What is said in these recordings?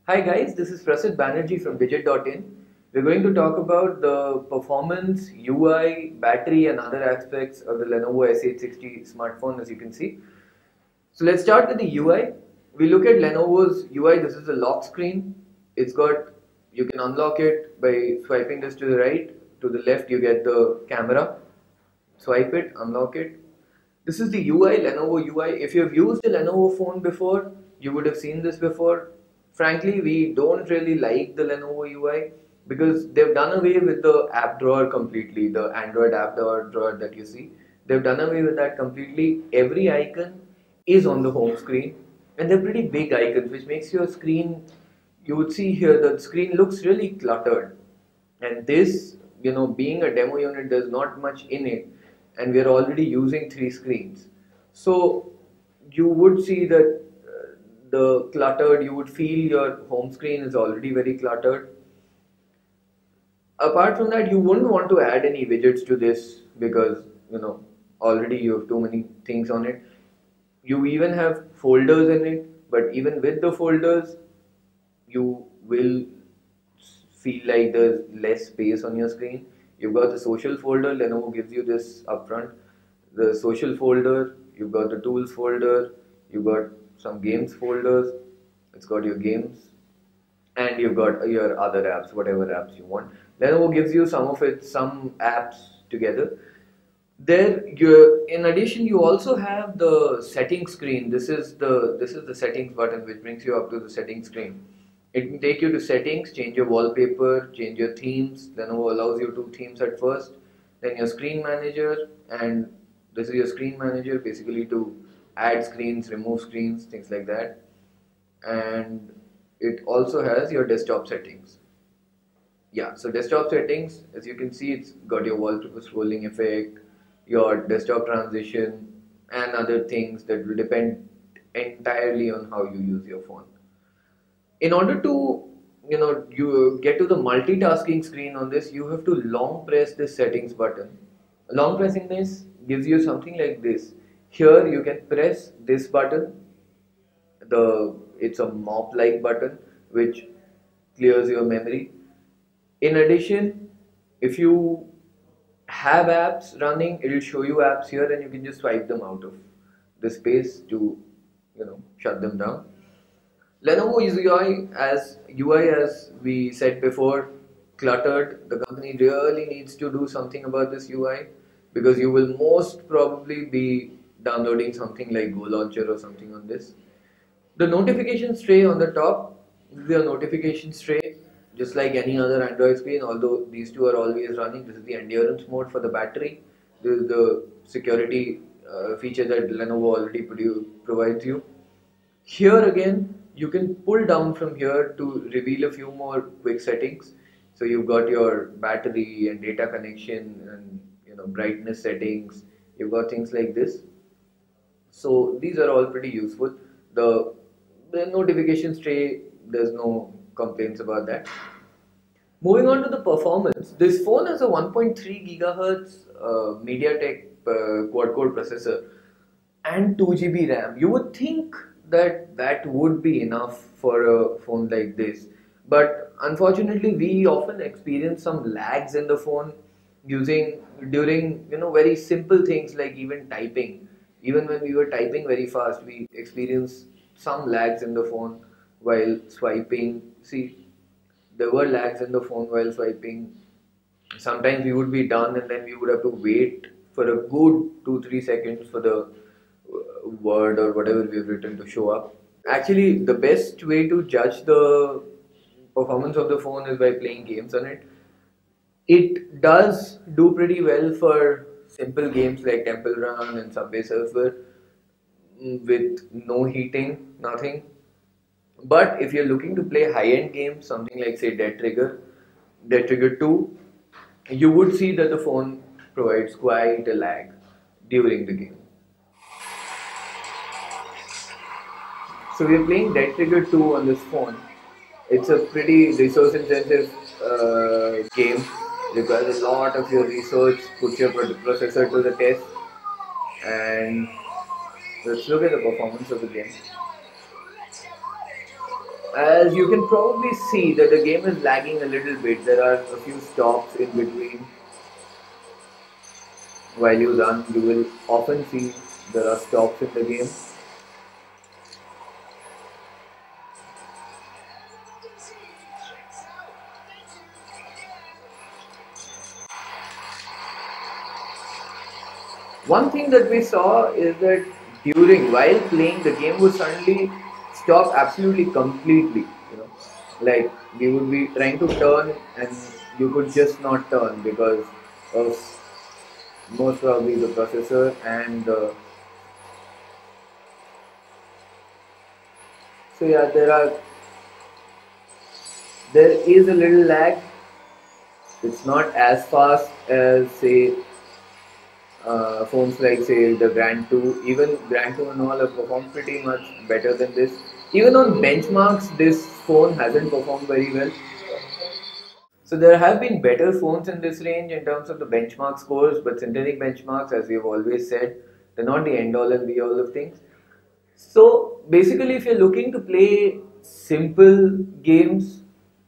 Hi guys, this is Prasid Banerjee from Digit.in. We're going to talk about the performance, UI, battery and other aspects of the Lenovo S860 smartphone as you can see. So let's start with the UI. We look at Lenovo's UI. This is a lock screen. It's got, you can unlock it by swiping this to the right. To the left you get the camera. Swipe it, unlock it. This is the UI, Lenovo UI. If you've used a Lenovo phone before, you would have seen this before. Frankly, we don't really like the Lenovo UI because they've done away with the app drawer completely, the Android app drawer that you see. They've done away with that completely. Every icon is on the home screen and they're pretty big icons, which makes your screen, you would see here, the screen looks really cluttered. And this, being a demo unit, there's not much in it and we're already using three screens. So you would see that the cluttered, you would feel your home screen is already very cluttered. Apart from that, you wouldn't want to add any widgets to this because already you have too many things on it. You even have folders in it, but even with the folders, you will feel like there's less space on your screen. You've got the social folder, Lenovo gives you this upfront. The social folder, you've got the tools folder, you've got some games folders, it's got your games, and you've got your other apps, whatever apps you want. Lenovo gives you some of it, some apps together. There, in addition, you also have the settings screen. This is the settings button, which brings you up to the settings screen. It can take you to settings, change your wallpaper, change your themes. Lenovo allows you two themes at first. Then your screen manager, and this is your screen manager, basically to add screens, remove screens, things like that. And it also has your desktop settings. Yeah, so desktop settings, as you can see, it's got your wallpaper scrolling effect, your desktop transition, and other things that will depend entirely on how you use your phone. In order to you get to the multitasking screen on this, you have to long press this settings button. Long pressing this gives you something like this. Here you can press this button, it's a mop like button which clears your memory. In addition, if you have apps running, it will show you apps here and you can just swipe them out of the space to shut them down. Lenovo UI, as we said before, cluttered. The company really needs to do something about this UI because you will most probably be downloading something like Go Launcher or something on this. The notifications tray on the top is the notifications tray, just like any other Android screen, although these two are always running. This is the endurance mode for the battery. This is the security feature that Lenovo already provides you. Here again, you can pull down from here to reveal a few more quick settings. So you've got your battery and data connection and brightness settings. You've got things like this. So these are all pretty useful. The notifications tray, there's no complaints about that. Moving on to the performance, this phone has a 1.3 gigahertz MediaTek quad-core processor and 2 GB RAM. You would think that that would be enough for a phone like this, but unfortunately we often experience some lags in the phone during very simple things like even typing. Even when we were typing very fast, we experience some lags in the phone while swiping. See, there were lags in the phone while swiping. Sometimes we would be done and then we would have to wait for a good 2-3 seconds for the word or whatever we've written to show up. Actually, the best way to judge the performance of the phone is by playing games on it. It does do pretty well for simple games like Temple Run and Subway Surfer with no heating, nothing. But if you're looking to play high-end games, something like say Dead Trigger 2, you would see that the phone provides quite a lag during the game. So we're playing Dead Trigger 2 on this phone. It's a pretty resource intensive game. Requires a lot of your research, puts your processor to the test, and let's look at the performance of the game. As you can probably see that the game is lagging a little bit. There are a few stops in between while you run. You will often see there are stops in the game. One thing that we saw is that while playing, the game would suddenly stop absolutely completely. You know, like we would be trying to turn and you could just not turn because of most probably the processor and so yeah, there is a little lag. It's not as fast as say phones like say the Grand 2, even Grand 2 and all have performed pretty much better than this. Even on benchmarks, this phone hasn't performed very well. So there have been better phones in this range in terms of the benchmark scores, but synthetic benchmarks, as we have always said, they're not the end all and be all of things. So basically, if you're looking to play simple games,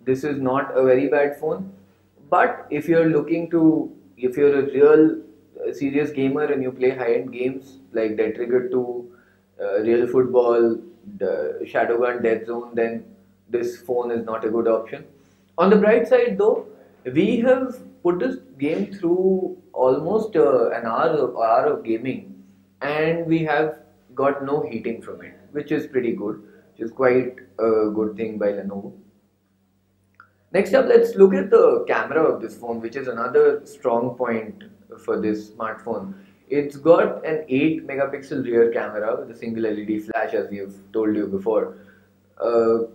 this is not a very bad phone. But if you're a real serious gamer and you play high-end games like Dead Trigger 2, Real Football, Shadowgun, Dead Zone, then this phone is not a good option. On the bright side, though, we have put this game through almost hour of gaming, and we have got no heating from it, which is pretty good, which is quite a good thing by Lenovo. Next up, let's look at the camera of this phone, which is another strong point for this smartphone. It's got an 8 megapixel rear camera with a single LED flash, as we have told you before. Uh,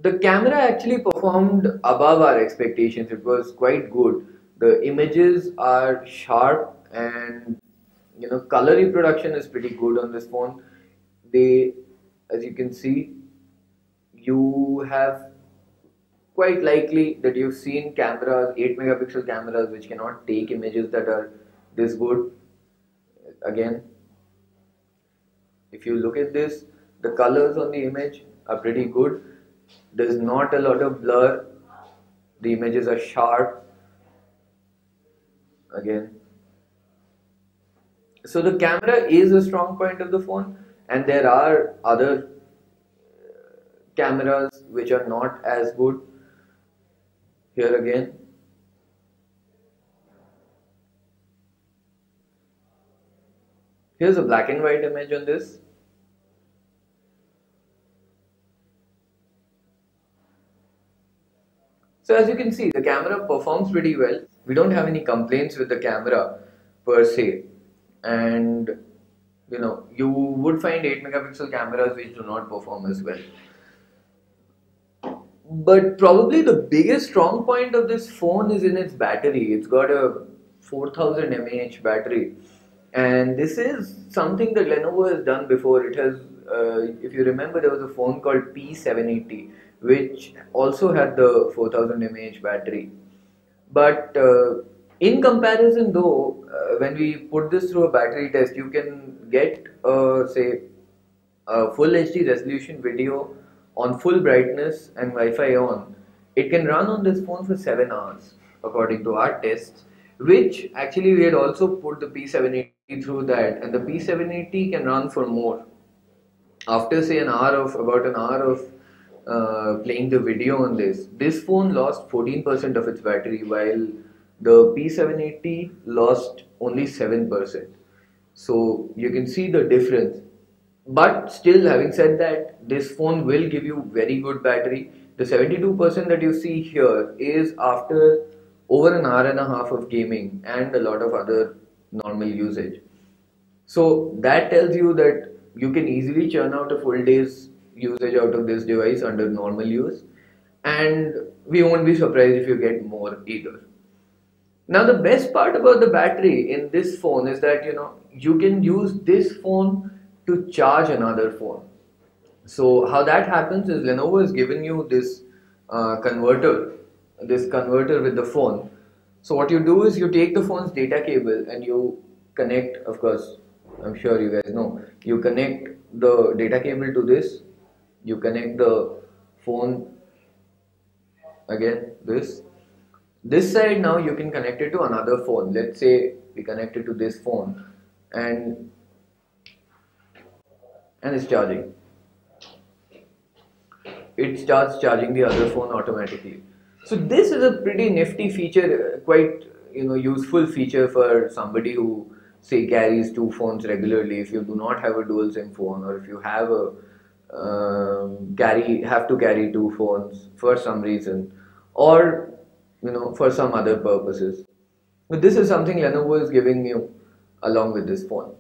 the camera actually performed above our expectations. It was quite good. The images are sharp and color reproduction is pretty good on this phone. They, as you can see, you have quite likely that you've seen cameras, 8 megapixel cameras, which cannot take images that are this good. Again, if you look at this, the colors on the image are pretty good. There's not a lot of blur. The images are sharp. Again, so the camera is a strong point of the phone, and there are other cameras which are not as good. Here again, here's a black and white image on this. So as you can see, the camera performs pretty well. We don't have any complaints with the camera per se. And you would find 8 megapixel cameras which do not perform as well. But probably the biggest strong point of this phone is in its battery. It's got a 4000 mAh battery. And this is something that Lenovo has done before. It has, if you remember, there was a phone called P780 which also had the 4000 mAh battery. But in comparison though, when we put this through a battery test, you can get say a full HD resolution video on full brightness and Wi-Fi on. It can run on this phone for 7 hours according to our tests, which actually we had also put the P780 through that, and the P780 can run for more. After say about an hour of playing the video on this phone lost 14% of its battery, while the P780 lost only 7%. So you can see the difference. But still, having said that, this phone will give you very good battery. The 72% that you see here is after over an hour and a half of gaming and a lot of other normal usage. So that tells you that you can easily churn out a full day's usage out of this device under normal use, and we won't be surprised if you get more either. Now the best part about the battery in this phone is that you can use this phone to charge another phone. So how that happens is Lenovo has given you this converter with the phone. So what you do is you take the phone's data cable and you connect, of course, I'm sure you guys know, you connect the data cable to this, you connect the phone, again this side. Now you can connect it to another phone. Let's say we connect it to this phone, and it's charging. It starts charging the other phone automatically. So this is a pretty nifty feature, quite useful feature for somebody who say carries two phones regularly. If you do not have a dual SIM phone, or if you have a have to carry two phones for some reason, or for some other purposes. But this is something Lenovo is giving you along with this phone.